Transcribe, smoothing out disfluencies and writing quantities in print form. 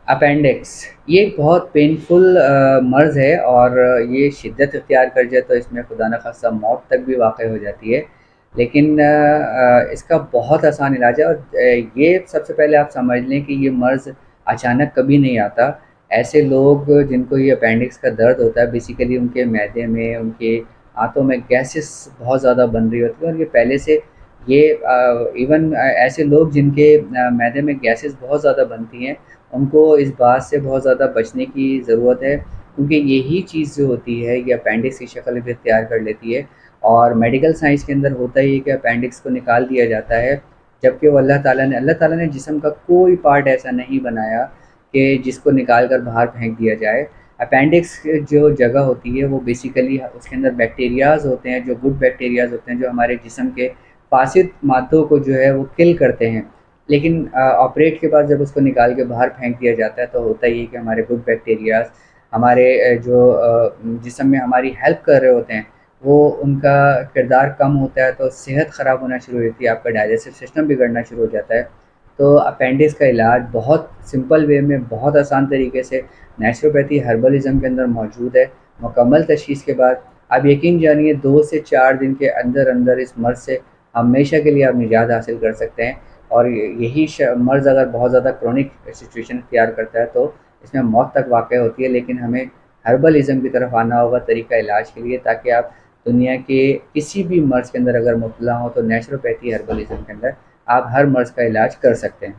Appendix ये एक बहुत पेनफुल मर्ज़ है और ये शिद्दत इख्तियार कर जाए तो इसमें खुदा न ख़ास्ता मौत तक भी वाक़ई हो जाती है। लेकिन इसका बहुत आसान इलाज है और ये सबसे पहले आप समझ लें कि ये मर्ज़ अचानक कभी नहीं आता। ऐसे लोग जिनको ये अपेंडिक्स का दर्द होता है बेसिकली उनके मैदे में, उनके आंतों में गैसेस बहुत ज़्यादा बन रही होती है और ये पहले से ये इवन ऐसे लोग जिनके मैदे में गैसेस बहुत ज़्यादा बनती हैं उनको इस बात से बहुत ज़्यादा बचने की ज़रूरत है क्योंकि यही चीज़ जो होती है ये अपेंडिक्स की शक्ल भी इख्तियार कर लेती है और मेडिकल साइंस के अंदर होता ही है कि अपेंडिक्स को निकाल दिया जाता है जबकि वो अल्लाह ताला ने जिस्म का कोई पार्ट ऐसा नहीं बनाया कि जिसको निकाल कर बाहर फेंक दिया जाए। अपेंडिक्स जो जगह होती है वो बेसिकली उसके अंदर बैक्टीरियाज़ होते हैं जो गुड बैक्टीरियाज़ होते हैं जो हमारे जिस्म के फासिद मादों को जो है वो किल करते हैं। लेकिन ऑपरेट के बाद जब उसको निकाल के बाहर फेंक दिया जाता है तो होता ही है कि हमारे गुड बैक्टीरियाज़ हमारे जो जिस्म में हमारी हेल्प कर रहे होते हैं वो उनका किरदार कम होता है तो सेहत ख़राब होना शुरू हो जाती है, आपका डाइजेस्टिव सिस्टम बिगड़ना शुरू हो जाता है। तो अपेंडिक्स का इलाज बहुत सिंपल वे में बहुत आसान तरीके से नेचुरोपैथी हर्बलिज़्म के अंदर मौजूद है। मुकम्मल तशख़ीस के बाद आप यकीन जानिए 2 से 4 दिन के अंदर अंदर इस मर्ज़ से हमेशा के लिए आप निजात हासिल कर सकते हैं। और यही मर्ज़ अगर बहुत ज़्यादा क्रोनिक सिचुएशन इख्तियार करता है तो इसमें मौत तक वाक़ई होती है। लेकिन हमें हर्बलिज़्म की तरफ आना होगा तरीका इलाज के लिए ताकि आप दुनिया के किसी भी मर्ज़ के अंदर अगर मुब्तला हो तो नेचुरोपैथी हर्बलिज़्म के अंदर आप हर मर्ज़ का इलाज कर सकते हैं।